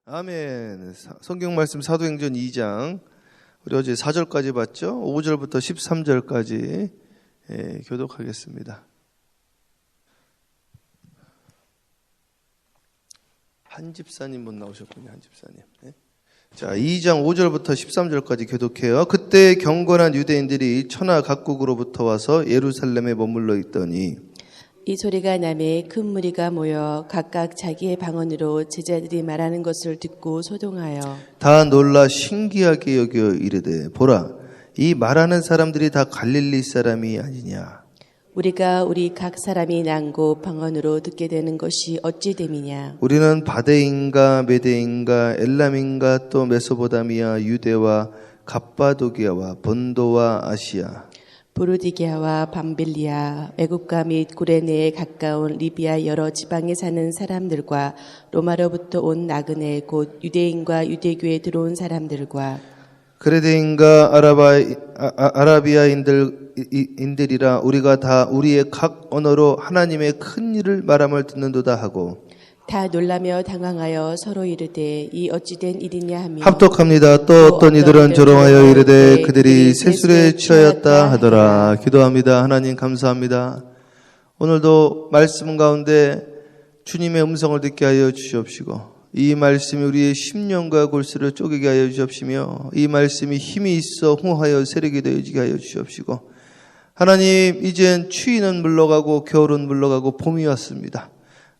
아멘. 성경 말씀 사도행전 2장 우리 어제 4절까지 봤죠? 5절부터 13절까지 교독하겠습니다. 한 집사님 분 나오셨군요. 한 집사님. 자, 2장 5절부터 13절까지 교독해요. 그때 경건한 유대인들이 천하 각국으로부터 와서 예루살렘에 머물러 있더니 이 소리가 나매 큰 무리가 모여 각각 자기의 방언으로 제자들이 말하는 것을 듣고 소동하여 다 놀라 신기하게 여겨 이르되 보라 이 말하는 사람들이 다 갈릴리 사람이 아니냐. 우리가 우리 각 사람이 난고 방언으로 듣게 되는 것이 어찌 됨이냐. 우리는 바데인가 메데인가 엘람인가 또 메소포타미아 유대와 갑바도기아와 본도와 아시아 부르디게아와 밤빌리아 애국가 및 구레네에 가까운 리비아 여러 지방에 사는 사람들과 로마로부터 온 나그네 곧 유대인과 유대교에 들어온 사람들과 그레데인가 아라비아인들이라 우리가 다 우리의 각 언어로 하나님의 큰 일을 말함을 듣는도다 하고 다 놀라며 당황하여 서로 이르되 이 어찌된 일이냐 하며 합독합니다. 또 어떤 이들은 조롱하여 이르되 그들이 세술에 취하였다 하더라. 기도합니다. 하나님 감사합니다. 오늘도 말씀 가운데 주님의 음성을 듣게 하여 주시옵시고 이 말씀이 우리의 심령과 골수를 쪼개게 하여 주시옵시며 이 말씀이 힘이 있어 홍하여 세력이 되어지게 하여 주시옵시고 하나님 이젠 추위는 물러가고 겨울은 물러가고 봄이 왔습니다.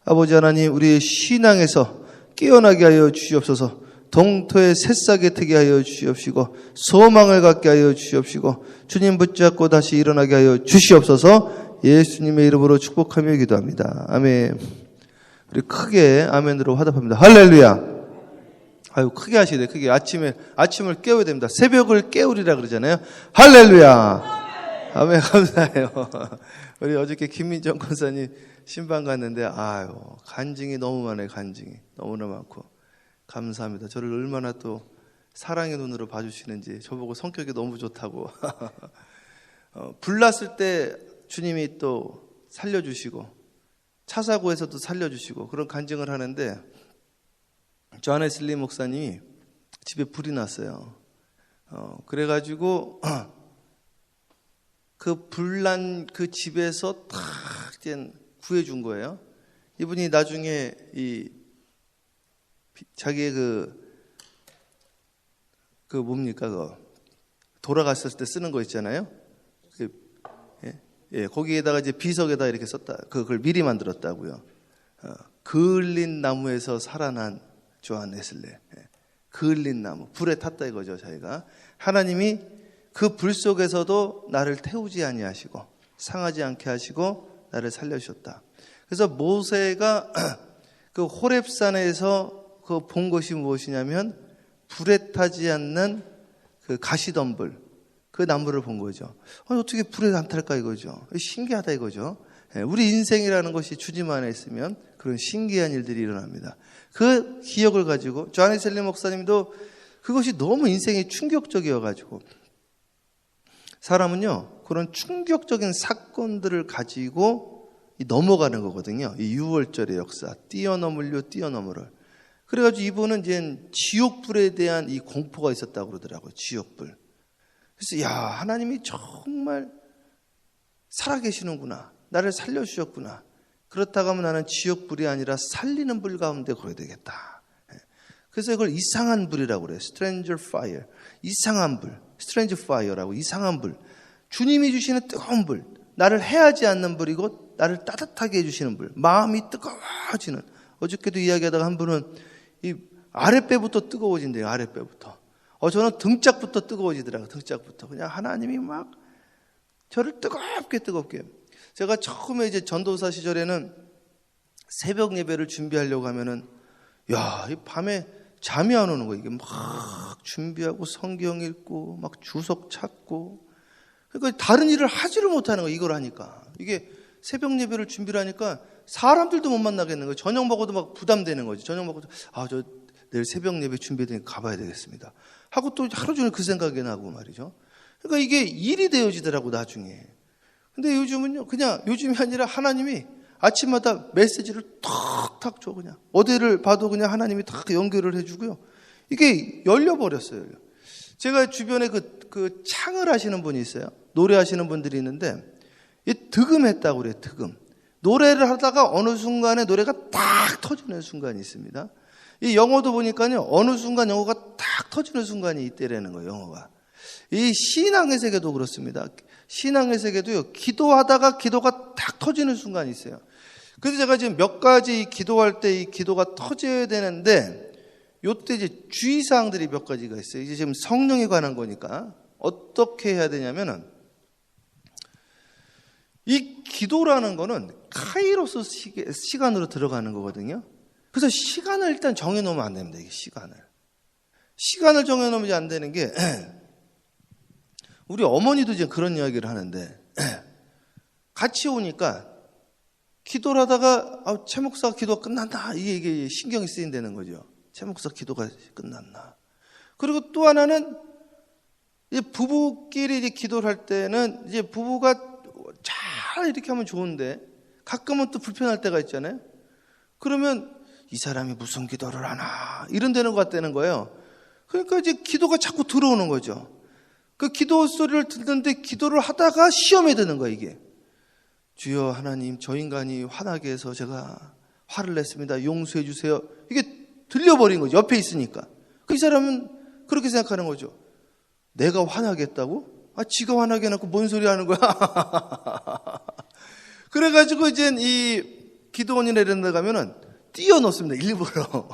아버지 하나님 우리의 신앙에서 깨어나게 하여 주시옵소서. 동토의 새싹에 트게 하여 주시옵시고 소망을 갖게 하여 주시옵시고 주님 붙잡고 다시 일어나게 하여 주시옵소서. 예수님의 이름으로 축복하며 기도합니다. 아멘. 우리 크게 아멘으로 화답합니다. 할렐루야. 아유 크게 하시네. 크게 아침을 깨워야 됩니다. 새벽을 깨우리라 그러잖아요. 할렐루야. 아멘. 감사해요. 우리 어저께 김민정 권사님 신방 갔는데 아유 간증이 너무 많아요. 간증이 너무나 많고 감사합니다. 저를 얼마나 또 사랑의 눈으로 봐주시는지 저보고 성격이 너무 좋다고 불났을 때 주님이 또 살려주시고 차 사고에서도 살려주시고 그런 간증을 하는데 조하네슬리 목사님이 집에 불이 났어요. 그래가지고 그 불난 그 집에서 탁 구해준 거예요. 이분이 나중에 자기의 돌아갔을 때 쓰는 거 있잖아요. 거기에다가 이제 비석에다 이렇게 썼다. 그걸 미리 만들었다고요. 그을린 나무에서 살아난 조한 웨슬레. 그을린 나무. 불에 탔다 이거죠, 자기가. 하나님이 그 불 속에서도 나를 태우지 아니하시고 상하지 않게 하시고 나를 살려주셨다. 그래서 모세가 그 호렙산에서 그 본 것이 무엇이냐면 불에 타지 않는 그 가시덤불 그 나무를 본 거죠. 어떻게 불에 안 탈까 이거죠. 신기하다 이거죠. 우리 인생이라는 것이 주님 안에 있으면 그런 신기한 일들이 일어납니다. 그 기억을 가지고 조하네슬리 목사님도 그것이 너무 인생이 충격적이어가지고 사람은요 그런 충격적인 사건들을 가지고 넘어가는 거거든요. 이 6월절의 역사 뛰어넘으를 그래가지고 이분은 이제 지옥불에 대한 이 공포가 있었다고 그러더라고요. 지옥불. 그래서 야 하나님이 정말 살아계시는구나. 나를 살려주셨구나. 그렇다고 하면 나는 지옥불이 아니라 살리는 불 가운데 거야 되겠다. 그래서 이걸 이상한 불이라고 그래요. Stranger Fire. 이상한 불. Strange Fire라고 이상한 불. 주님이 주시는 뜨거운 불. 나를 해하지 않는 불이고 나를 따뜻하게 해주시는 불. 마음이 뜨거워지는. 어저께도 이야기하다가 한 분은 이 아랫배부터 뜨거워진대요. 아랫배부터. 저는 등짝부터 뜨거워지더라고요. 등짝부터. 그냥 하나님이 막 저를 뜨겁게. 제가 처음에 이제 전도사 시절에는 새벽 예배를 준비하려고 하면은 야, 이 밤에 잠이 안 오는 거예요. 이게 막 준비하고 성경 읽고 막 주석 찾고 그러니까 다른 일을 하지를 못하는 거예요. 이걸 하니까. 이게 새벽 예배를 준비를 하니까 사람들도 못 만나겠는 거예요. 저녁 먹어도 막 부담되는 거지. 저녁 먹어도 저 내일 새벽 예배 준비되니까 가봐야 되겠습니다. 하고 또 하루 종일 그 생각이 나고 말이죠. 그러니까 이게 일이 되어지더라고 나중에. 근데 요즘은요. 그냥 요즘이 아니라 하나님이 아침마다 메시지를 탁탁 줘. 그냥 어디를 봐도 그냥 하나님이 탁 연결을 해주고요. 이게 열려버렸어요. 제가 주변에 그 창을 하시는 분이 있어요. 노래하시는 분들이 있는데 이 득음했다고 그래요. 득음. 노래를 하다가 어느 순간에 노래가 딱 터지는 순간이 있습니다. 이 영어도 보니까요, 어느 순간 영어가 딱 터지는 순간이 있대라는 거예요, 영어가. 이 신앙의 세계도 그렇습니다. 신앙의 세계도요, 기도하다가 기도가 딱 터지는 순간이 있어요. 그래서 제가 지금 몇 가지 기도할 때 이 기도가 터져야 되는데, 요때 이제 주의사항들이 몇 가지가 있어요. 이제 지금 성령에 관한 거니까. 어떻게 해야 되냐면은, 이 기도라는 거는 카이로스 시간으로 들어가는 거거든요. 그래서 시간을 일단 정해놓으면 안 됩니다. 이게 시간을 정해놓으면 안 되는 게 우리 어머니도 이제 그런 이야기를 하는데 같이 오니까 기도를 하다가 최 목사 기도가 끝났나 이게 신경이 쓰인다는 거죠. 최 목사 기도가 끝났나. 그리고 또 하나는 이제 부부끼리 이제 기도를 할 때는 이제 부부가 잘 이렇게 하면 좋은데 가끔은 또 불편할 때가 있잖아요. 그러면 이 사람이 무슨 기도를 하나 이런 데는 것 같다는 거예요. 그러니까 이제 기도가 자꾸 들어오는 거죠. 그 기도 소리를 듣는데 기도를 하다가 시험에 드는 거예요. 이게 주여 하나님 저 인간이 화나게 해서 제가 화를 냈습니다. 용서해 주세요. 이게 들려버린 거죠. 옆에 있으니까. 그 사람은 그렇게 생각하는 거죠. 내가 화나게 했다고? 지가 화나게 해놓고 뭔 소리 하는 거야? 그래가지고 이제 이 기도원이나 이런 데 가면은 띄워놓습니다. 일부러.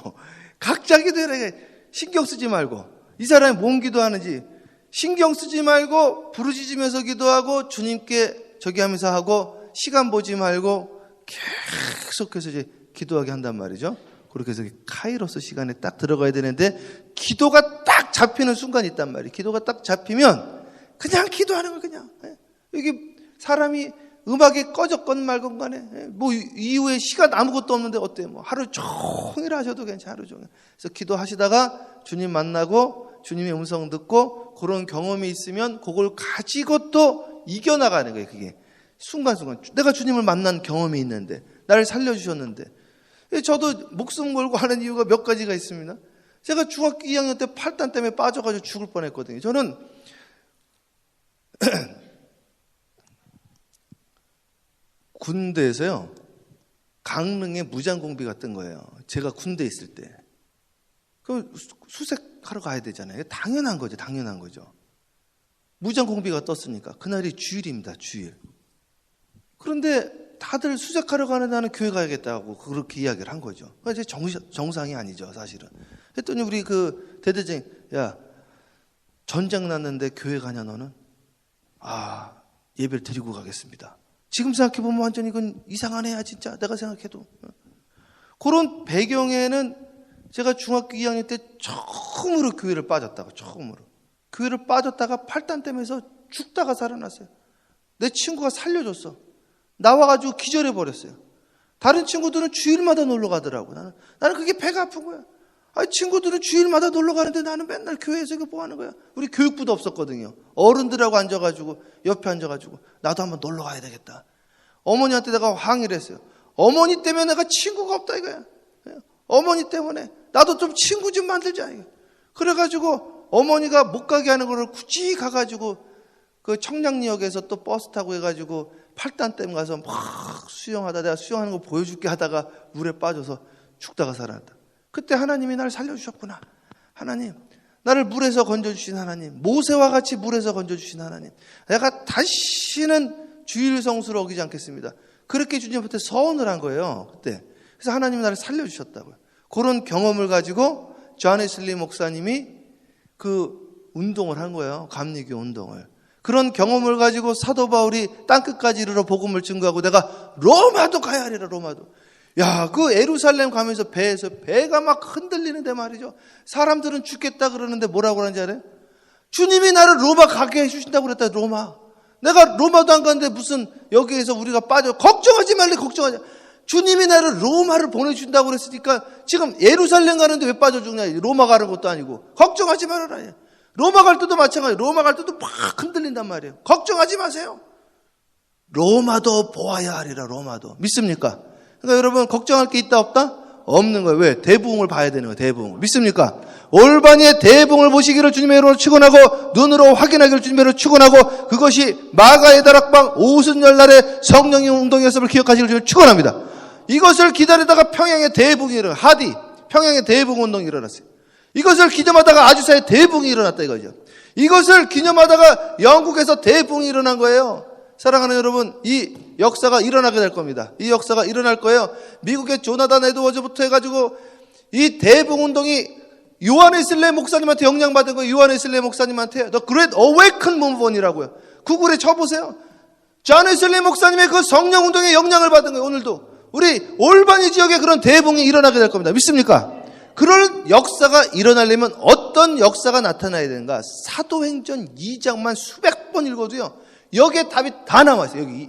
각자 기도에 신경 쓰지 말고 이 사람이 뭔 기도하는지 신경 쓰지 말고 부르짖으면서 기도하고 주님께 저기 하면서 하고 시간 보지 말고 계속해서 이제 기도하게 한단 말이죠. 그렇게 해서 카이로스 시간에 딱 들어가야 되는데 기도가 딱 잡히는 순간이 있단 말이에요. 기도가 딱 잡히면 그냥 기도하는 거예요. 그냥. 이게 사람이 음악이 꺼졌건 말건 간에 뭐 이후에 시간 아무것도 없는데 어때요? 뭐 하루 종일 하셔도 괜찮아요. 하루 종일. 그래서 기도하시다가 주님 만나고 주님의 음성 듣고 그런 경험이 있으면 그걸 가지고 또 이겨나가는 거예요. 그게 순간순간 내가 주님을 만난 경험이 있는데 나를 살려주셨는데 저도 목숨 걸고 하는 이유가 몇 가지가 있습니다. 제가 중학교 2학년 때 팔단 때문에 빠져가지고 죽을 뻔했거든요. 저는 군대에서요, 강릉에 무장공비가 뜬 거예요. 제가 군대에 있을 때. 그럼 수색하러 가야 되잖아요. 당연한 거죠. 당연한 거죠. 무장공비가 떴으니까. 그날이 주일입니다. 주일. 그런데 다들 수색하러 가는 나는 교회 가야겠다고 그렇게 이야기를 한 거죠. 이제 정상이 아니죠. 사실은. 했더니 우리 그 대대장이 야 전쟁 났는데 교회 가냐 너는? 예배를 드리고 가겠습니다. 지금 생각해보면 완전히 이건 이상한 애야 진짜 내가 생각해도. 그런 배경에는 제가 중학교 2학년 때 처음으로 교회를 빠졌다고. 처음으로 교회를 빠졌다가 팔단 댐에서 죽다가 살아났어요. 내 친구가 살려줬어. 나와가지고 기절해버렸어요. 다른 친구들은 주일마다 놀러 가더라고. 나는 그게 배가 아픈 거야. 친구들은 주일마다 놀러 가는데 나는 맨날 교회에서 이거 뭐 하는 거야? 우리 교육부도 없었거든요. 어른들하고 앉아가지고 옆에 앉아가지고 나도 한번 놀러 가야 되겠다. 어머니한테 내가 항의를 했어요. 어머니 때문에 내가 친구가 없다 이거야. 어머니 때문에 나도 좀 친구 좀 만들자 이거. 그래가지고 어머니가 못 가게 하는 거를 굳이 가가지고 그 청량리역에서 또 버스 타고 해가지고 팔단댐 가서 막 수영하다 내가 수영하는 거 보여줄게 하다가 물에 빠져서 죽다가 살아났다. 그때 하나님이 나를 살려주셨구나. 하나님, 나를 물에서 건져주신 하나님, 모세와 같이 물에서 건져주신 하나님, 내가 다시는 주일 성수를 어기지 않겠습니다. 그렇게 주님한테 서원을 한 거예요. 그때. 그래서 하나님이 나를 살려주셨다고요. 그런 경험을 가지고 존 웨슬리 목사님이 그 운동을 한 거예요. 감리교 운동을. 그런 경험을 가지고 사도 바울이 땅끝까지 이르러 복음을 증거하고 내가 로마도 가야 하리라. 로마도. 야, 그 예루살렘 가면서 배가 막 흔들리는데 말이죠. 사람들은 죽겠다 그러는데 뭐라고 그러는지 알아요? 주님이 나를 로마 가게 해주신다고 그랬다. 로마. 내가 로마도 안 갔는데 무슨 여기에서 우리가 빠져. 걱정하지 말래. 걱정하지. 주님이 나를 로마를 보내준다고 그랬으니까 지금 예루살렘 가는데 왜 빠져 죽냐. 로마 가는 것도 아니고. 걱정하지 말아라. 로마 갈 때도 마찬가지예요. 로마 갈 때도 막 흔들린단 말이에요. 걱정하지 마세요. 로마도 보아야 하리라. 로마도. 믿습니까? 그러니까 여러분 걱정할 게 있다 없다? 없는 거예요. 왜? 대부흥을 봐야 되는 거예요. 대부흥을. 믿습니까? 올바니의 대부흥을 보시기를 주님의 이름으로 축원하고 눈으로 확인하기를 주님의 이름으로 축원하고 그것이 마가의 다락방 오순절날의 성령의 운동이었음을 기억하시기를 주님을 축원합니다. 이것을 기다리다가 평양의 대부흥이 일어나 하디 평양의 대부흥 운동이 일어났어요. 이것을 기념하다가 아주사의 대부흥이 일어났다 이거죠. 이것을 기념하다가 영국에서 대부흥이 일어난 거예요. 사랑하는 여러분, 이 역사가 일어나게 될 겁니다. 이 역사가 일어날 거예요. 미국의 조나단 에드워즈부터 해가지고 이 대부흥 운동이 요한 웨슬레이 목사님한테 영향받은 거예요. 요한 웨슬레이 목사님한테 The Great Awaken Movement이라고요. 구글에 쳐보세요. 존 웨슬레이 목사님의 그 성령 운동에 영향을 받은 거예요. 오늘도 우리 올바니 지역에 그런 대부흥이 일어나게 될 겁니다. 믿습니까? 그럴 역사가 일어나려면 어떤 역사가 나타나야 되는가? 사도행전 2장만 수백 번 읽어도요. 여기에 답이 다 나와 있어요. 여기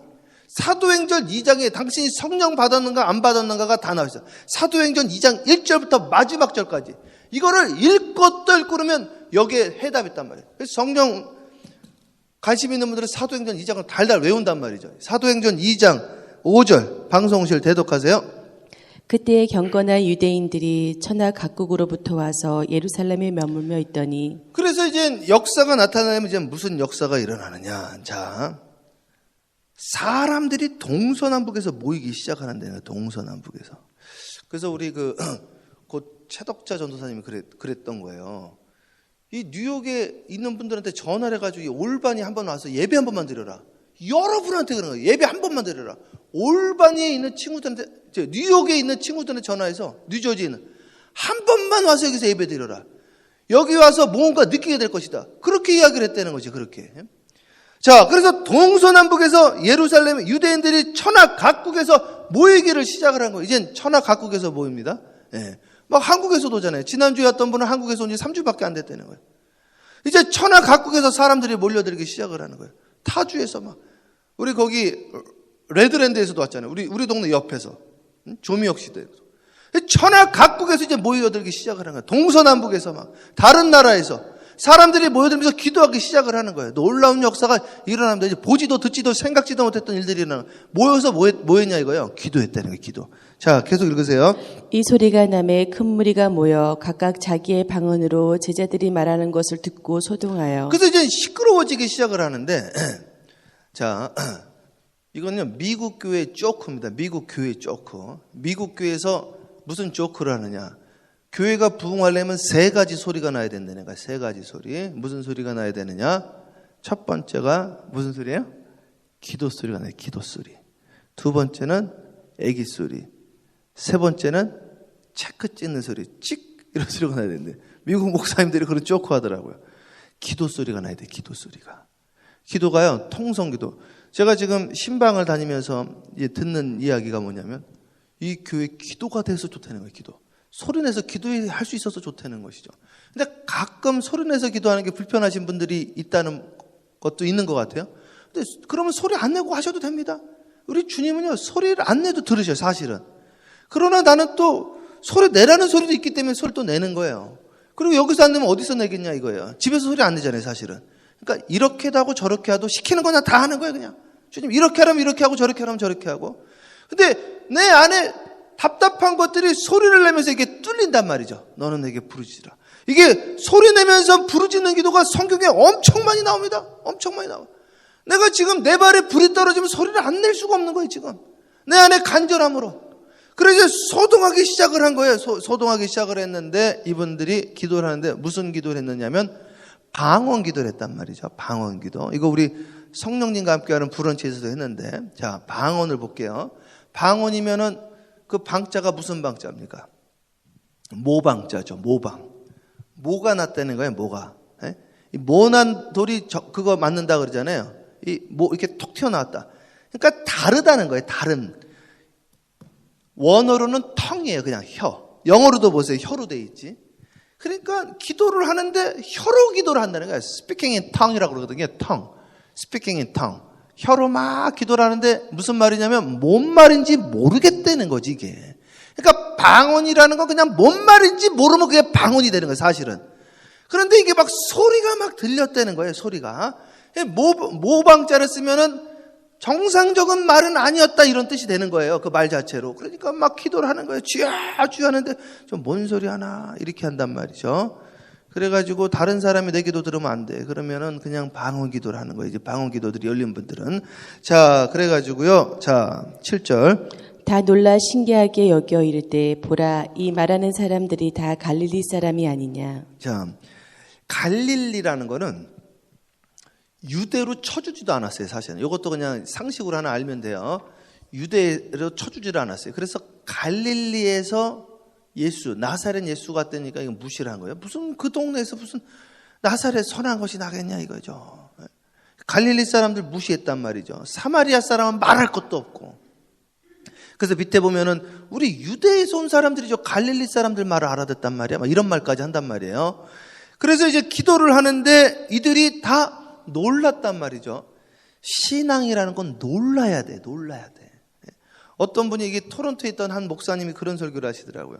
사도행전 2장에 당신이 성령 받았는가 안 받았는가가 다 나와 있어요. 사도행전 2장 1절부터 마지막 절까지 이거를 읽고 또 읽고 그러면 여기에 해답이 있단 말이에요. 그래서 성령 관심 있는 분들은 사도행전 2장을 달달 외운단 말이죠. 사도행전 2장 5절 방송실 대독하세요. 그때 경건한 유대인들이 천하 각국으로부터 와서 예루살렘에 머물며 있더니 그래서 이제 역사가 나타나면 이제 무슨 역사가 일어나느냐. 자, 사람들이 동서남북에서 모이기 시작하는데요. 동서남북에서. 그래서 우리 곧 최덕자 전도사님이 그랬던 거예요. 이 뉴욕에 있는 분들한테 전화를 해가지고 이 올바니 한번 와서 예배 한 번만 드려라. 여러분한테 그런 거예요. 예배 한 번만 드려라. 올바니에 있는 친구들한테, 뉴욕에 있는 친구들한테 전화해서 뉴저지에 있는 한 번만 와서 여기서 예배 드려라. 여기 와서 뭔가 느끼게 될 것이다. 그렇게 이야기를 했다는 거지. 그렇게. 자, 그래서 동서남북에서 예루살렘 유대인들이 천하 각국에서 모이기를 시작을 한 거예요. 이젠 천하 각국에서 모입니다. 예. 막 한국에서도 오잖아요. 지난주에 왔던 분은 한국에서 온 지 3주밖에 안 됐다는 거예요. 이제 천하 각국에서 사람들이 몰려들기 시작을 하는 거예요. 타주에서 막. 우리 거기 레드랜드에서도 왔잖아요. 우리 동네 옆에서. 조미역 시대에서. 천하 각국에서 이제 모여들기 시작을 하는 거예요. 동서남북에서 막. 다른 나라에서. 사람들이 모여들면서 기도하기 시작을 하는 거예요. 놀라운 역사가 일어납니다. 이제 보지도 듣지도 생각지도 못했던 일들이 일어나는 거예요. 모여서 뭐했냐 이거예요. 기도했다는 거예요. 기도. 자, 계속 읽으세요. 이 소리가 남에 큰 무리가 모여 각각 자기의 방언으로 제자들이 말하는 것을 듣고 소동하여 그래서 이제 시끄러워지기 시작을 하는데 자, 이거는요 미국 교회 조크입니다. 미국 교회 조크. 미국 교회에서 무슨 조크를 하느냐? 교회가 부흥하려면 세 가지 소리가 나야 된다는 거야. 세 가지 소리. 무슨 소리가 나야 되느냐? 첫 번째가 무슨 소리예요? 기도 소리가 나요. 기도 소리. 두 번째는 애기 소리. 세 번째는 체크 찢는 소리. 찍 이런 소리가 나야 되는데 미국 목사님들이 그런 조크 하더라고요. 기도 소리가 나야 돼. 기도 소리가. 기도가요. 통성기도. 제가 지금 신방을 다니면서 듣는 이야기가 뭐냐면 이 교회 기도가 돼서 좋다는 거예요. 기도. 소리내서 기도할 수 있어서 좋다는 것이죠. 근데 가끔 소리내서 기도하는 게 불편하신 분들이 있다는 것도 있는 것 같아요. 근데 그러면 소리 안 내고 하셔도 됩니다. 우리 주님은요, 소리를 안 내도 들으셔요, 사실은. 그러나 나는 또 소리 내라는 소리도 있기 때문에 소리를 또 내는 거예요. 그리고 여기서 안 내면 어디서 내겠냐 이거예요. 집에서 소리 안 내잖아요, 사실은. 그러니까 이렇게도 하고 저렇게 하도 시키는 거나 다 하는 거예요, 그냥. 주님, 이렇게 하라면 이렇게 하고 저렇게 하라면 저렇게 하고. 근데 내 안에 답답한 것들이 소리를 내면서 이게 뚫린단 말이죠. 너는 내게 부르짖으라. 이게 소리 내면서 부르짖는 기도가 성경에 엄청 많이 나옵니다. 엄청 많이 나와. 내가 지금 내 발에 불이 떨어지면 소리를 안 낼 수가 없는 거예요, 지금. 내 안에 간절함으로. 그래서 소동하기 시작을 한 거예요. 소동하기 시작을 했는데 이분들이 기도를 하는데 무슨 기도를 했느냐면 방언 기도를 했단 말이죠. 방언 기도. 이거 우리 성령님과 함께하는 브런치에서도 했는데 자, 방언을 볼게요. 방언이면은 그 방자가 무슨 방자입니까? 모방자죠. 모방. 모가 났다는 거예요. 모가. 예? 이 모난 돌이 그거 맞는다 그러잖아요. 이 모 이렇게 톡 튀어나왔다. 그러니까 다르다는 거예요. 다른. 원어로는 텅이에요. 그냥 혀. 영어로도 보세요. 혀로 돼 있지. 그러니까 기도를 하는데 혀로 기도를 한다는 거예요. Speaking in tongue이라고 그러거든요. tongue. Speaking in tongue. 혀로 막 기도를 하는데 무슨 말이냐면 뭔 말인지 모르겠다는 거지 이게. 그러니까 방언이라는 건 그냥 뭔 말인지 모르면 그게 방언이 되는 거예요 사실은. 그런데 이게 막 소리가 막 들렸다는 거예요. 소리가. 모방자를 쓰면은 정상적인 말은 아니었다 이런 뜻이 되는 거예요. 그 말 자체로. 그러니까 막 기도를 하는 거예요. 주야 주야 하는데 좀 뭔 소리 하나 이렇게 한단 말이죠. 그래가지고 다른 사람이 내 기도 들으면 안 돼. 그러면은 그냥 방언 기도를 하는 거예요. 이제 방언 기도들이 열린 분들은. 자, 그래가지고요. 자, 7절. 다 놀라 신기하게 여겨 이르되 보라 이 말하는 사람들이 다 갈릴리 사람이 아니냐. 자, 갈릴리라는 거는 유대로 쳐주지도 않았어요, 사실은. 이것도 그냥 상식으로 하나 알면 돼요. 유대로 쳐주지를 않았어요. 그래서 갈릴리에서 예수, 나사렛 예수 같다니까 이거 무시를 한 거예요. 무슨 그 동네에서 무슨 나사렛 선한 것이 나겠냐 이거죠. 갈릴리 사람들 무시했단 말이죠. 사마리아 사람은 말할 것도 없고. 그래서 밑에 보면은 우리 유대에서 온 사람들이죠. 갈릴리 사람들 말을 알아듣단 말이야. 막 이런 말까지 한단 말이에요. 그래서 이제 기도를 하는데 이들이 다 놀랐단 말이죠. 신앙이라는 건 놀라야 돼. 놀라야 돼. 어떤 분이 이게 토론토에 있던 한 목사님이 그런 설교를 하시더라고요.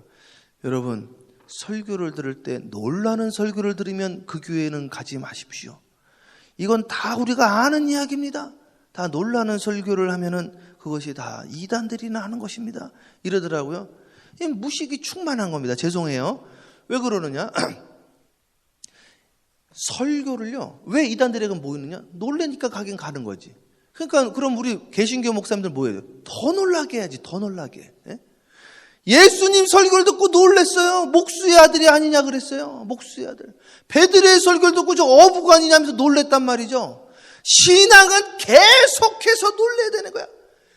여러분, 설교를 들을 때 놀라는 설교를 들으면 그 교회는 가지 마십시오. 이건 다 우리가 아는 이야기입니다. 다 놀라는 설교를 하면은 그것이 다 이단들이나 하는 것입니다. 이러더라고요. 이 무식이 충만한 겁니다. 죄송해요. 왜 그러느냐? 설교를요. 왜 이단들에게 모이느냐? 놀래니까 가긴 가는 거지. 그러니까 그럼 우리 개신교 목사님들 뭐예요? 더 놀라게 해야지. 더 놀라게. 예? 예수님 설교를 듣고 놀랬어요. 목수의 아들이 아니냐 그랬어요. 목수의 아들. 베드로의 설교를 듣고 저 어부가 아니냐면서 놀랬단 말이죠. 신앙은 계속해서 놀래야 되는 거야.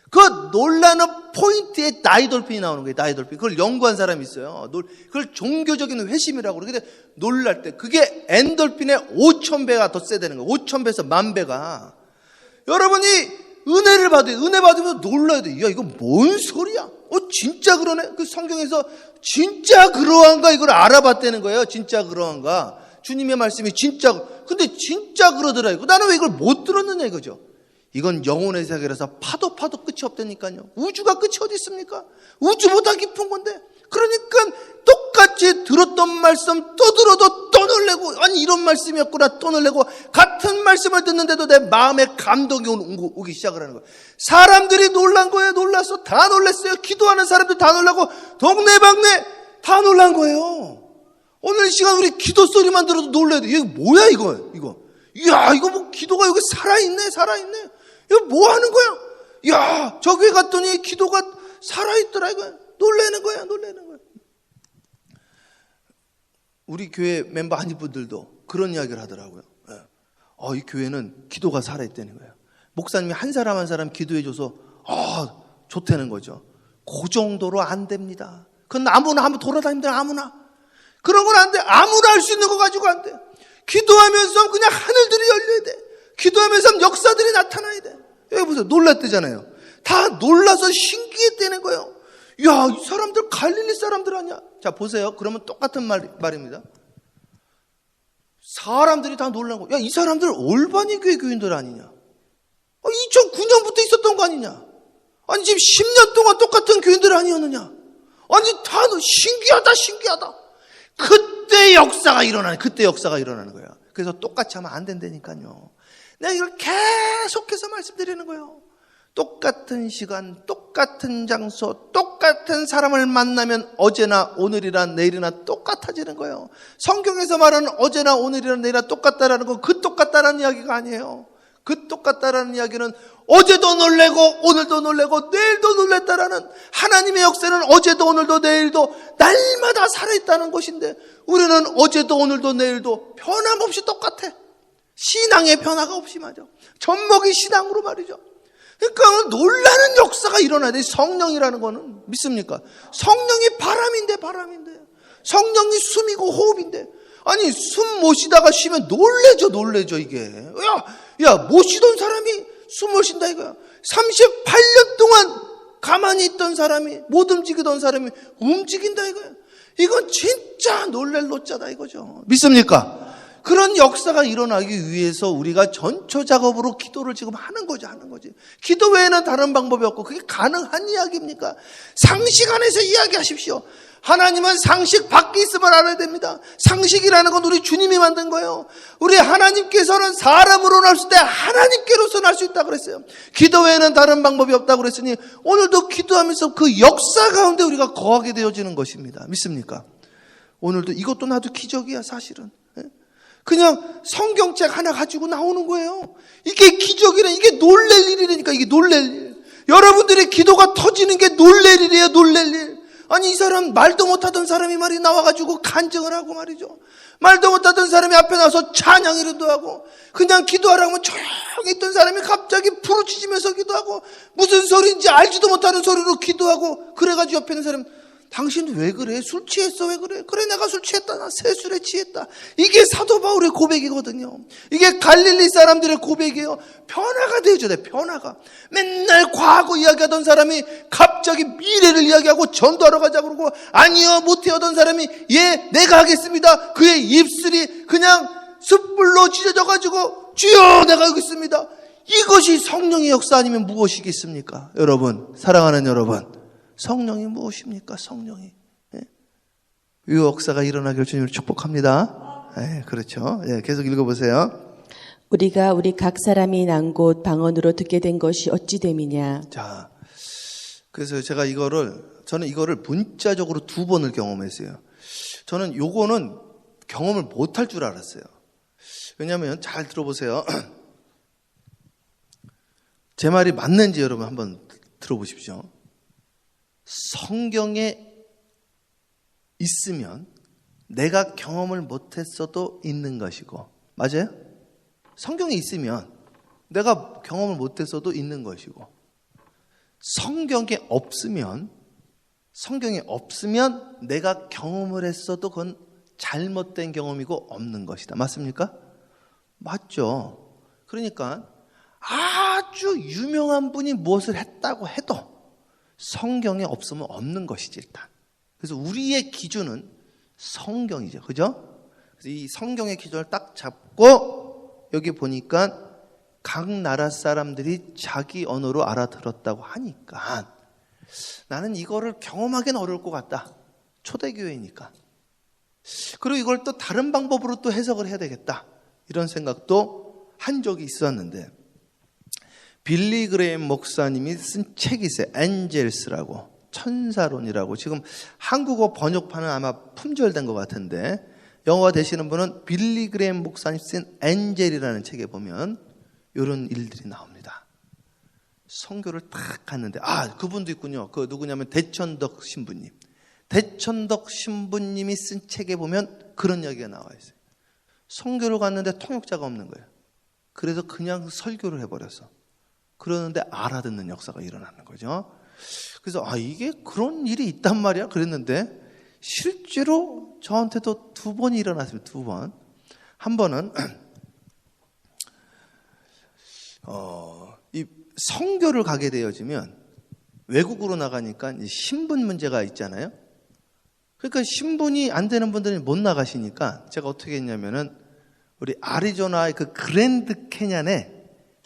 그 놀라는 포인트에 나이돌핀이 나오는 거예요. 나이돌핀. 그걸 연구한 사람이 있어요. 그걸 종교적인 회심이라고 그러는데 놀랄 때 그게 엔돌핀의 5,000배가 더 세야 되는 거예요. 5,000배에서 10,000배가. 여러분이 은혜를 받아요. 은혜 받으면 놀라야 돼. 야, 이거 뭔 소리야? 진짜 그러네? 그 성경에서 진짜 그러한가? 이걸 알아봤다는 거예요. 진짜 그러한가? 주님의 말씀이 진짜, 근데 진짜 그러더라. 나는 왜 이걸 못 들었느냐 이거죠. 이건 영혼의 세계라서 파도 끝이 없다니까요. 우주가 끝이 어디 있습니까? 우주보다 깊은 건데. 그러니까 똑같이 들었던 말씀 또 들어도 또 놀래고, 아니 이런 말씀이었구나 또 놀래고, 같은 말씀을 듣는데도 내 마음에 감동이 오기 시작을 하는 거예요. 사람들이 놀란 거예요. 놀라서 다 놀랐어요. 기도하는 사람들 다 놀라고 동네방네 다 놀란 거예요. 오늘 이 시간 우리 기도 소리만 들어도 놀라야 돼. 이거 뭐야 이거. 이야, 이거 뭐 기도가 여기 살아있네. 이거 뭐 하는 거야? 야, 저 교회 갔더니 기도가 살아있더라 이거. 놀라는 거야. 우리 교회 멤버 한 분들도 그런 이야기를 하더라고요. 이 교회는 기도가 살아있다는 거예요. 목사님이 한 사람 한 사람 기도해줘서 좋다는 거죠. 그 정도로 안 됩니다. 그건 아무나 한번 돌아다니면 아무나. 그런 건 안 돼. 아무나 할 수 있는 거 가지고 안 돼. 기도하면서 그냥 하늘들이 열려야 돼. 기도하면서 역사들이 나타나야 돼. 여기 보세요. 놀랐대잖아요. 다 놀라서 신기했다는 거예요. 야, 이 사람들 갈릴리 사람들 아니야? 자, 보세요. 그러면 똑같은 말입니다. 사람들이 다 놀란 거. 야, 이 사람들 올바니 교회 교인들 아니냐? 2009년부터 있었던 거 아니냐? 아니, 지금 10년 동안 똑같은 교인들 아니었느냐? 아니, 다 신기하다. 그때 역사가 일어나는 거야. 그래서 똑같이 하면 안 된다니까요. 내가 이걸 계속해서 말씀드리는 거예요. 똑같은 시간, 똑같은 장소, 똑같은 사람을 만나면 어제나 오늘이나 내일이나 똑같아지는 거예요. 성경에서 말하는 어제나 오늘이나 내일이나 똑같다라는 건 그 똑같다라는 이야기가 아니에요. 그 똑같다라는 이야기는 어제도 놀래고 오늘도 놀래고 내일도 놀랬다라는 하나님의 역사는 어제도 오늘도 내일도 날마다 살아있다는 것인데 우리는 어제도 오늘도 내일도 변함없이 똑같아. 신앙의 변화가 없이 말이죠. 젖먹이 신앙으로 말이죠. 그러니까 놀라는 역사가 일어나야 돼. 성령이라는 거는 믿습니까? 성령이 바람인데 성령이 숨이고 호흡인데 아니 숨 못 쉬다가 쉬면 놀래죠 이게. 야 못 쉬던 사람이 숨을 쉰다 이거야. 38년 동안 가만히 있던 사람이 못 움직이던 사람이 움직인다 이거야. 이건 진짜 놀랄 노자다 이거죠. 믿습니까? 그런 역사가 일어나기 위해서 우리가 전초 작업으로 기도를 지금 하는 거지. 기도 외에는 다른 방법이 없고 그게 가능한 이야기입니까? 상식 안에서 이야기하십시오. 하나님은 상식 밖에 있음을 알아야 됩니다. 상식이라는 건 우리 주님이 만든 거예요. 우리 하나님께서는 사람으로 날 수 있다. 하나님께로서 날 수 있다 그랬어요. 기도 외에는 다른 방법이 없다고 그랬으니 오늘도 기도하면서 그 역사 가운데 우리가 거하게 되어지는 것입니다. 믿습니까? 오늘도 이것도 나도 기적이야 사실은. 그냥 성경책 하나 가지고 나오는 거예요. 이게 기적이래. 이게 놀랄 일이라니까. 이게 놀랄 일. 여러분들의 기도가 터지는 게 놀랄 일이에요. 놀랄 일. 아니 이 사람 말도 못하던 사람이 말이 나와가지고 간증을 하고 말이죠. 말도 못하던 사람이 앞에 나와서 찬양이라도 하고 그냥 기도하라고 하면 조용히 있던 사람이 갑자기 부르짖으면서 기도하고 무슨 소리인지 알지도 못하는 소리로 기도하고 그래가지고 옆에 있는 사람 당신 왜 그래? 술 취했어? 왜 그래? 그래 내가 술 취했다. 나 새술에 취했다. 이게 사도 바울의 고백이거든요. 이게 갈릴리 사람들의 고백이에요. 변화가 되어줘야 돼. 변화가. 맨날 과거 이야기하던 사람이 갑자기 미래를 이야기하고 전도하러 가자고 그러고 아니요 못해 하던 사람이 예 내가 하겠습니다. 그의 입술이 그냥 숯불로 찢어져가지고 주여 내가 여기 있습니다. 이것이 성령의 역사 아니면 무엇이겠습니까? 여러분 사랑하는 여러분 성령이 무엇입니까? 성령이. 예? 이 역사가 일어나길 주님을 축복합니다. 예, 그렇죠. 예, 계속 읽어보세요. 우리가 우리 각 사람이 난 곳 방언으로 듣게 된 것이 어찌 됨이냐. 자, 그래서 저는 이거를 문자적으로 2번을 경험했어요. 저는 요거는 경험을 못할 줄 알았어요. 왜냐하면 잘 들어보세요. 제 말이 맞는지 여러분 한번 들어보십시오. 성경에 있으면 내가 경험을 못했어도 있는 것이고 맞아요? 성경에 있으면 내가 경험을 못했어도 있는 것이고 성경에 없으면 내가 경험을 했어도 그건 잘못된 경험이고 없는 것이다. 맞습니까? 맞죠. 그러니까 아주 유명한 분이 무엇을 했다고 해도 성경에 없으면 없는 것이지 일단. 그래서 우리의 기준은 성경이죠. 그죠? 그래서 이 성경의 기준을 딱 잡고 여기 보니까 각 나라 사람들이 자기 언어로 알아들었다고 하니까 나는 이거를 경험하기는 어려울 것 같다. 초대교회니까. 그리고 이걸 또 다른 방법으로 또 해석을 해야 되겠다. 이런 생각도 한 적이 있었는데 빌리 그레임 목사님이 쓴 책이 있어요. 엔젤스라고 천사론이라고. 지금 한국어 번역판은 아마 품절된 것 같은데 영어가 되시는 분은 빌리 그레임 목사님 쓴 엔젤이라는 책에 보면 이런 일들이 나옵니다. 선교를 딱 갔는데 그분도 있군요. 그 누구냐면 대천덕 신부님. 대천덕 신부님이 쓴 책에 보면 그런 이야기가 나와 있어요. 선교를 갔는데 통역자가 없는 거예요. 그래서 그냥 설교를 해버렸어. 그러는데 알아듣는 역사가 일어나는 거죠. 그래서 이게 그런 일이 있단 말이야 그랬는데 실제로 저한테도 2번이 일어났습니다. 2번. 한 번은 이 선교를 가게 되어지면 외국으로 나가니까 신분 문제가 있잖아요. 그러니까 신분이 안 되는 분들이 못 나가시니까 제가 어떻게 했냐면은 우리 아리조나의 그 그랜드 캐년에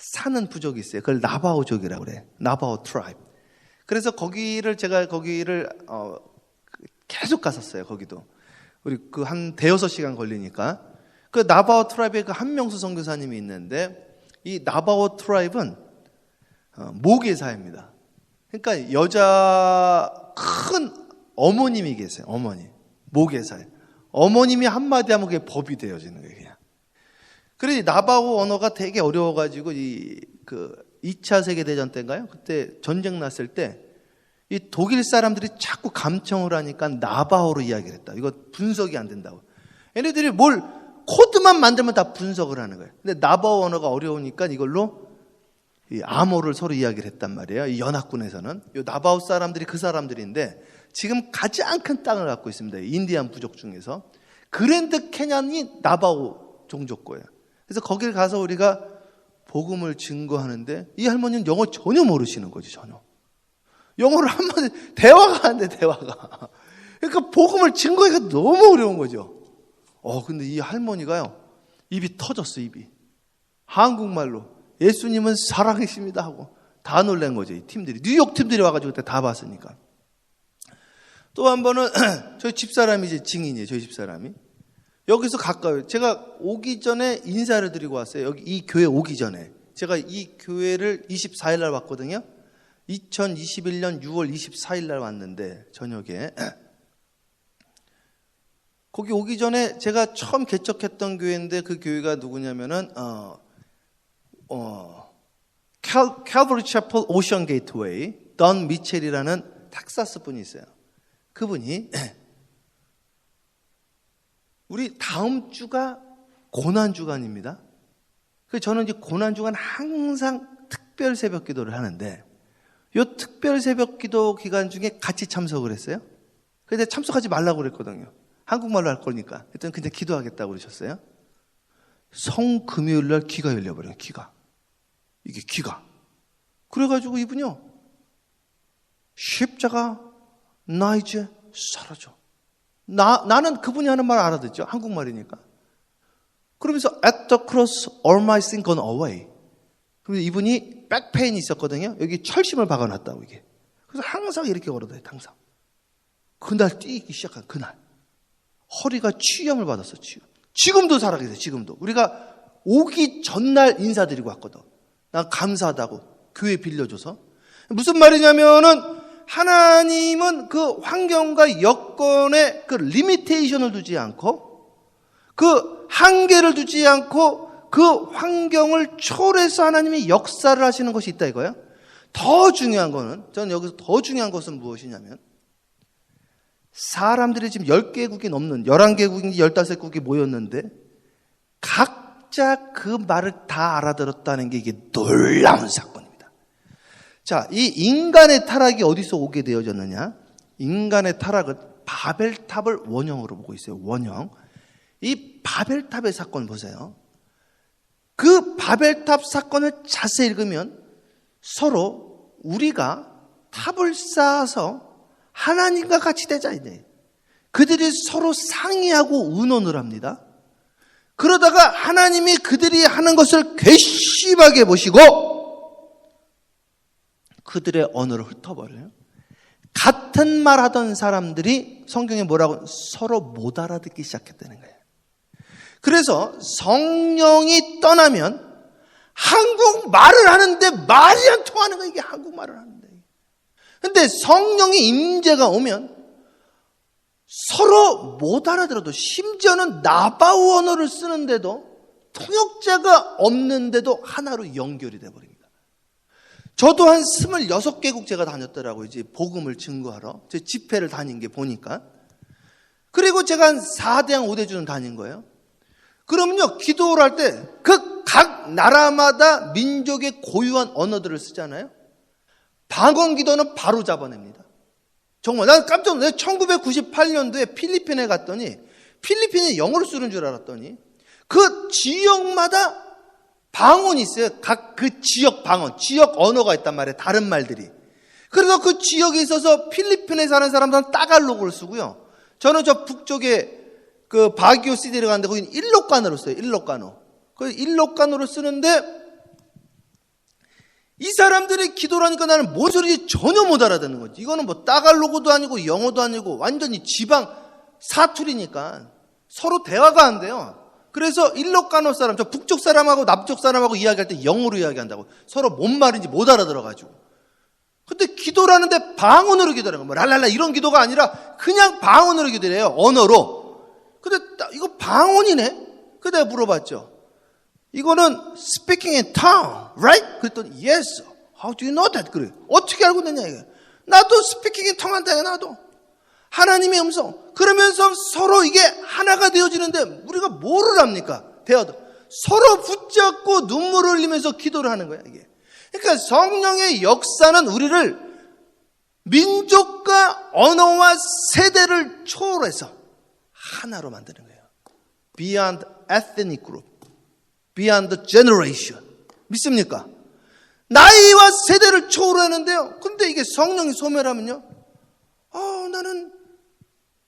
사는 부족이 있어요. 그걸 나바오족이라고 그래. 나바오 트라이브. 그래서 제가 거기를 계속 갔었어요. 거기도. 우리 그 한 대여섯 시간 걸리니까. 그 나바오 트라이브에 그 한명수 선교사님이 있는데 이 나바오 트라이브는 모계사입니다. 그러니까 여자 큰 어머님이 계세요. 어머니. 모계사예요. 어머님이 한마디 하면 그게 법이 되어지는 거예요. 그냥. 그래서 나바오 언어가 되게 어려워가지고 2차 세계대전 때인가요? 그때 전쟁 났을 때 이 독일 사람들이 자꾸 감청을 하니까 나바오로 이야기를 했다. 이거 분석이 안 된다고. 얘네들이 뭘 코드만 만들면 다 분석을 하는 거예요. 근데 나바오 언어가 어려우니까 이걸로 이 암호를 서로 이야기를 했단 말이에요. 이 연합군에서는. 이 나바오 사람들이 그 사람들인데 지금 가장 큰 땅을 갖고 있습니다. 인디안 부족 중에서. 그랜드 캐년이 나바오 종족고예요. 그래서 거기를 가서 우리가 복음을 증거하는데 이 할머니는 영어 전혀 모르시는 거지, 전혀. 영어를 한마디 대화가 안 돼, 대화가. 그러니까 복음을 증거하기가 너무 어려운 거죠. 근데 이 할머니가요. 입이 터졌어, 입이. 한국말로 예수님은 사랑이십니다 하고 다 놀란 거죠, 이 팀들이. 뉴욕 팀들이 와가지고 그때 다 봤으니까. 또 한 번은 저희 집사람이 이제 증인이에요, 저희 집사람이. 여기서 가까워요. 제가 오기 전에 인사를 드리고 왔어요. 여기 이 교회 오기 전에. 제가 이 교회를 24일 날 왔거든요. 2021년 6월 24일 날 왔는데, 저녁에. 거기 오기 전에 제가 처음 개척했던 교회인데, 그 교회가 누구냐면은, Calvary Chapel Ocean Gateway, 던 미첼이라는 텍사스 분이 있어요. 그분이, 우리 다음 주가 고난주간입니다. 그래서 저는 이제 고난주간 항상 특별 새벽 기도를 하는데, 이 특별 새벽 기도 기간 중에 같이 참석을 했어요. 그래서 참석하지 말라고 그랬거든요. 한국말로 할 거니까. 일단 그냥 기도하겠다고 그러셨어요. 성금요일 날 귀가 열려버려요, 귀가. 이게 귀가. 그래가지고 이분요, 십자가, 나 이제 사라져. 나는 그분이 하는 말 알아듣죠? 한국말이니까. 그러면서 at the cross all my sin gone away. 그러면서 이분이 백페인이 있었거든요. 여기 철심을 박아놨다고 이게. 그래서 항상 이렇게 걸어다녀요. 항상. 그날 뛰기 시작한 그날. 허리가 취염을 받았어. 취염. 지금도 살아계세요. 지금도. 우리가 오기 전날 인사드리고 왔거든. 난 감사하다고 교회 빌려줘서. 무슨 말이냐면은 하나님은 그 환경과 여건에 그 리미테이션을 두지 않고 그 한계를 두지 않고 그 환경을 초월해서 하나님이 역사를 하시는 것이 있다 이거예요. 더 중요한 거는, 저는 여기서 더 중요한 것은 무엇이냐면, 사람들이 지금 10개국이 넘는 11개국인지 15개국이 모였는데 각자 그 말을 다 알아들었다는 게 이게 놀라운 사건입니다. 자, 이 인간의 타락이 어디서 오게 되어졌느냐? 인간의 타락은 바벨탑을 원형으로 보고 있어요. 원형. 이 바벨탑의 사건 보세요. 그 바벨탑 사건을 자세히 읽으면 서로 우리가 탑을 쌓아서 하나님과 같이 되자 이제. 그들이 서로 상의하고 의논을 합니다. 그러다가 하나님이 그들이 하는 것을 괘씸하게 보시고 그들의 언어를 흩어버려요. 같은 말 하던 사람들이 성경에 뭐라고 서로 못 알아듣기 시작했다는 거예요. 그래서 성령이 떠나면 한국말을 하는데 말이 안 통하는 거예요. 이게 한국말을 하는데. 근데 성령의 임재가 오면 서로 못 알아들어도, 심지어는 나바우 언어를 쓰는데도 통역자가 없는데도 하나로 연결이 돼버립니다. 저도 한 26개국 제가 다녔더라고요. 이제 복음을 증거하러. 제 집회를 다닌 게 보니까. 그리고 제가 한 4대양 5대주는 다닌 거예요. 그러면요, 기도를 할 때 그 각 나라마다 민족의 고유한 언어들을 쓰잖아요. 방언 기도는 바로 잡아냅니다. 정말 난 깜짝 놀랐어요. 1998년도에 필리핀에 갔더니 필리핀이 영어를 쓰는 줄 알았더니 그 지역마다 방언이 있어요. 각 그 지역 방언, 지역 언어가 있단 말이에요. 다른 말들이. 그래서 그 지역에 있어서 필리핀에 사는 사람들은 따갈로그를 쓰고요. 저는 저 북쪽에 그 바기오 시티를 갔는데 거기는 일로까노를 써요. 일로까노. 그 일로까노를 쓰는데 이 사람들이 기도를 하니까 나는 뭔 소리인지 전혀 못 알아듣는 거지. 이거는 뭐 따갈로그도 아니고 영어도 아니고 완전히 지방 사투리니까 서로 대화가 안 돼요. 그래서 일로까노 사람, 저 북쪽 사람하고 남쪽 사람하고 이야기할 때 영어로 이야기한다고. 서로 뭔 말인지 못 알아들어가지고. 근데 기도를 하는데 방언으로 기도하는 거예요. 랄랄라 이런 기도가 아니라 그냥 방언으로 기도를 해요. 언어로. 근데 이거 방언이네? 그래서 내가 물어봤죠. 이거는 speaking in tongue, right? 그랬더니 yes. How do you know that? 그래. 어떻게 알고 있느냐 이게. 나도 speaking in tongue 한다. 나도. 하나님의 음성. 그러면서 서로 이게 하나가 되어지는데 우리가 뭐를 합니까? 대화도. 서로 붙잡고 눈물을 흘리면서 기도를 하는 거야 이게. 그러니까 성령의 역사는 우리를 민족과 언어와 세대를 초월해서 하나로 만드는 거예요. Beyond ethnic group, beyond generation. 믿습니까? 나이와 세대를 초월하는데요. 근데 이게 성령이 소멸하면요. 나는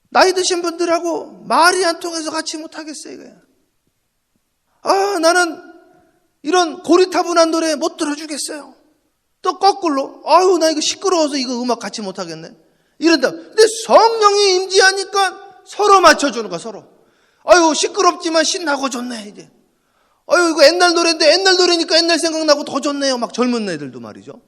나이 드신 분들하고 말이 안 통해서 같이 못하겠어요. 이거야. 나는 이런 고리타분한 노래 못 들어주겠어요. 또 거꾸로, 나 이거 시끄러워서 이거 음악 같이 못하겠네. 이런다. 근데 성령이 임재하니까 서로 맞춰주는 거야, 서로. 시끄럽지만 신나고 좋네, 이제. 이거 옛날 노래인데 옛날 노래니까 옛날 생각나고 더 좋네요. 막 젊은 애들도 말이죠.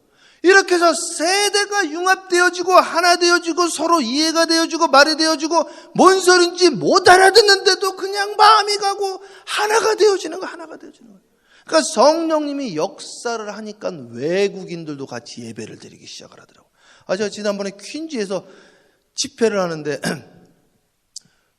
이렇게 해서 세대가 융합되어지고 하나 되어지고 서로 이해가 되어지고 말이 되어지고 뭔 소린지 못 알아듣는데도 그냥 마음이 가고 하나가 되어지는 거, 하나가 되어지는 거예요. 그러니까 성령님이 역사를 하니까 외국인들도 같이 예배를 드리기 시작을 하더라고요. 제가 지난번에 퀸즈에서 집회를 하는데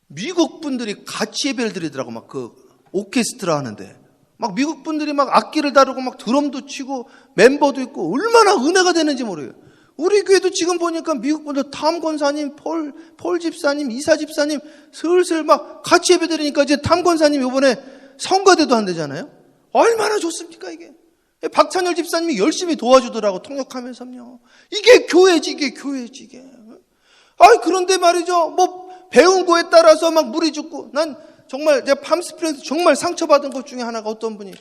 미국 분들이 같이 예배를 드리더라고. 막 그 오케스트라 하는데 막 미국 분들이 막 악기를 다루고 막 드럼도 치고 멤버도 있고 얼마나 은혜가 되는지 모르겠어요. 우리 교회도 지금 보니까 미국 분들 탐 권사님, 폴 집사님, 이사 집사님 슬슬 막 같이 예배 드리니까 이제 탐 권사님 이번에 성가대도 한대잖아요. 얼마나 좋습니까 이게. 박찬열 집사님이 열심히 도와주더라고 통역하면서요. 이게 교회지, 이게 교회지 이게. 그런데 말이죠. 뭐 배운 거에 따라서 막 물이 죽고 난 정말 내가 팜스프링에서 정말 상처받은 것 중에 하나가 어떤 분이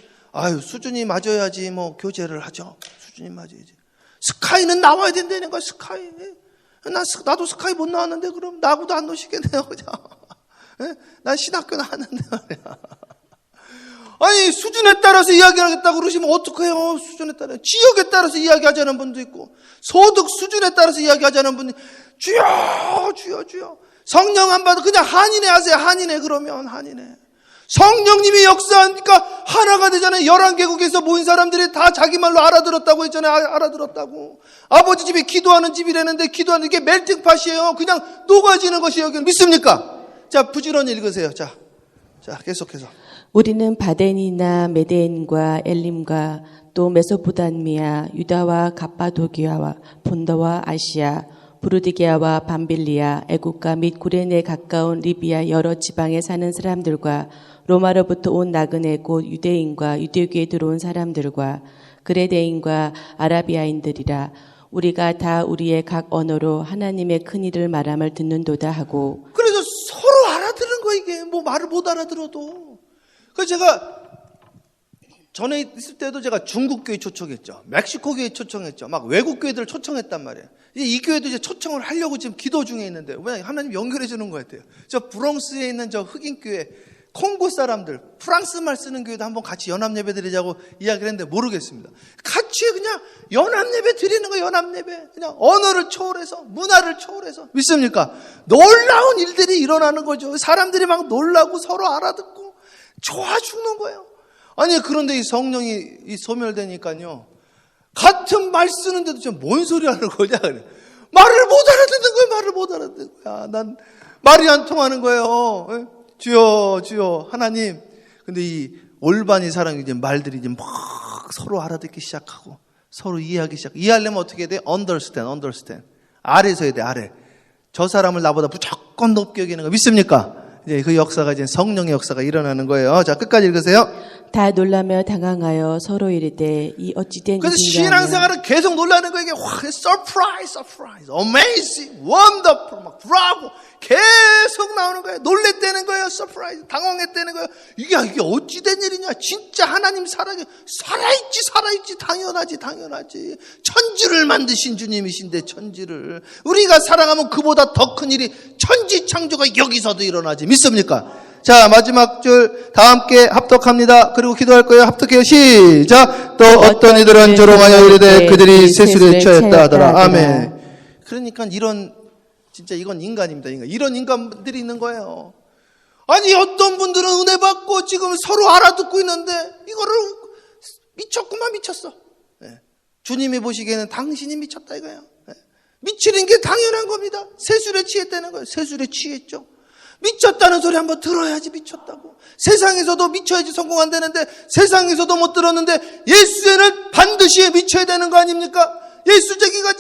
수준이 맞아야지 뭐 교제를 하죠. 수준이 맞아야지. 스카이는 나와야 된다는 거야. 스카이. 나도 스카이 못 나왔는데 그럼 나하고도 안 노시겠네요. 그냥. 난 신학교 나왔는데 말이야. 수준에 따라서 이야기하겠다고 그러시면 어떡해요. 수준에 따라. 지역에 따라서 이야기하자는 분도 있고 소득 수준에 따라서 이야기하자는 분이 주여 주여 주여. 성령 안 받아 그냥 한인회 하세요. 한인회 그러면 한인회. 성령님이 역사하니까 하나가 되잖아요. 11개국에서 모인 사람들이 다 자기 말로 알아들었다고 했잖아요. 알아들었다고. 아버지 집이 기도하는 집이라는데 기도하는 게 멜팅팟이에요. 그냥 녹아지는 것이 여기는 믿습니까? 자, 부지런히 읽으세요. 자, 계속해서. 우리는 바덴이나 메데인과 엘림과 또 메소포타미아, 유다와 갑바도기아와 본더와 아시아, 부르디게아와 밤빌리아, 애국가 및 구레네에 가까운 리비아 여러 지방에 사는 사람들과 로마로부터 온 나그네 곧 유대인과 유대교에 들어온 사람들과 그레데인과 아라비아인들이라. 우리가 다 우리의 각 언어로 하나님의 큰 일을 말함을 듣는도다 하고. 그래서 서로 알아들은 거 이게. 뭐 말을 못 알아들어도. 그래서 제가 전에 있을 때도 제가 중국 교회 초청했죠. 멕시코 교회 초청했죠. 막 외국 교회들 초청했단 말이에요. 이 교회도 이제 초청을 하려고 지금 기도 중에 있는데 왜 하나님 연결해 주는 것 같아요. 저 브롱스에 있는 저 흑인 교회, 콩고 사람들, 프랑스말 쓰는 교회도 한번 같이 연합 예배 드리자고 이야기를 했는데 모르겠습니다. 같이 그냥 연합 예배 드리는 거 연합 예배. 그냥 언어를 초월해서 문화를 초월해서 믿습니까? 놀라운 일들이 일어나는 거죠. 사람들이 막 놀라고 서로 알아듣고 좋아 죽는 거예요. 그런데 이 성령이 소멸되니까요. 같은 말 쓰는데도 지금 뭔 소리 하는 거냐. 그래. 말을 못 알아듣는 거야. 말을 못 알아듣는 거야. 난 말이 안 통하는 거예요. 주여, 주여, 하나님. 근데 이 올바니 사람이 이제 말들이 이제 막 서로 알아듣기 시작하고 서로 이해하기 시작. 이해하려면 어떻게 해야 돼? understand. 아래서 해야 돼, 아래. 저 사람을 나보다 무조건 높게 여기는 거 믿습니까? 이제 그 역사가 이제 성령의 역사가 일어나는 거예요. 자, 끝까지 읽으세요. 다 놀라며 당황하여 서로 이르되 이 어찌된 그래서 일인가 신앙생활은 계속 놀라는 거예요. 이게 surprise, amazing, wonderful, 막 bravo 계속 나오는 거예요. 놀랬다는 거예요. surprise, 당황했다는 거예요. 이게 어찌된 일이냐. 진짜 하나님 살아있지. 당연하지. 천지를 만드신 주님이신데 천지를 우리가 사랑하면 그보다 더 큰 일이 천지 창조가 여기서도 일어나지. 믿습니까? 자, 마지막 줄 다 함께 합독합니다. 그리고 기도할 거예요. 합독해요. 시작. 또 어떤 이들은 조롱하여 이르되 그들이 세술에 취하였다 하더라. 아멘. 그러니까 진짜 이건 인간입니다. 이런 인간들이 있는 거예요. 어떤 분들은 은혜 받고 지금 서로 알아듣고 있는데 이거를 미쳤어. 네. 주님이 보시기에는 당신이 미쳤다 이거예요. 네. 미치는 게 당연한 겁니다. 세술에 취했다는 거예요. 세술에 취했죠. 미쳤다는 소리 한번 들어야지 미쳤다고. 세상에서도 미쳐야지 성공한다는데 세상에서도 못 들었는데 예수에는 반드시 미쳐야 되는 거 아닙니까? 예수쟁이가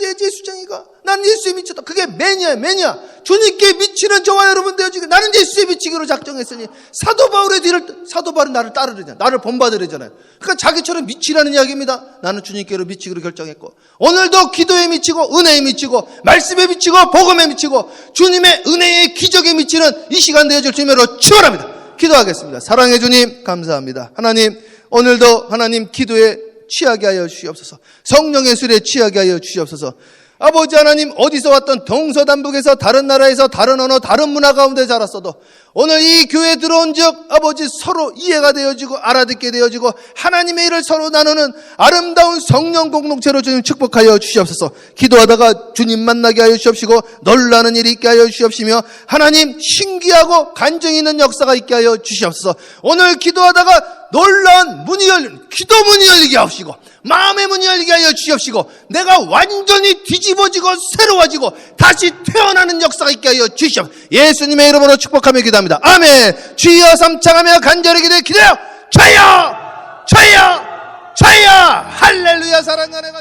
난 예수에 미쳤다. 그게 매니아. 주님께 미치는 저와 여러분 되어지고 나는 예수에 미치기로 작정했으니 사도 바울은 나를 따르려잖아요. 나를 본받으려잖아요. 그러니까 자기처럼 미치라는 이야기입니다. 나는 주님께로 미치기로 결정했고 오늘도 기도에 미치고 은혜에 미치고 말씀에 미치고 복음에 미치고 주님의 은혜의 기적에 미치는 이 시간 되어질 주님으로 축원합니다. 기도하겠습니다. 사랑해 주님 감사합니다. 하나님 오늘도 하나님 기도에 취하게 하여 주시옵소서. 성령의 술에 취하게 하여 주시옵소서. 아버지 하나님 어디서 왔던 동서남북에서 다른 나라에서 다른 언어 다른 문화 가운데 자랐어도 오늘 이 교회에 들어온 즉 아버지 서로 이해가 되어지고 알아듣게 되어지고 하나님의 일을 서로 나누는 아름다운 성령 공동체로 주님 축복하여 주시옵소서. 기도하다가 주님 만나게 하여 주시옵시고 놀라는 일이 있게 하여 주시옵시며 하나님 신기하고 간증 있는 역사가 있게 하여 주시옵소서. 오늘 기도하다가 놀라운 문이 열리는 기도 문이 열리게 하옵시고 마음의 문이 열리게 하여 주시옵시고 내가 완전히 뒤집어지고 새로워지고 다시 태어나는 역사가 있게 하여 주시옵소서. 예수님의 이름으로 축복하며 기도합니다. 아멘. 주여 삼창하며 간절히 기도해요. 주여 주여 주여 할렐루야. 사랑하는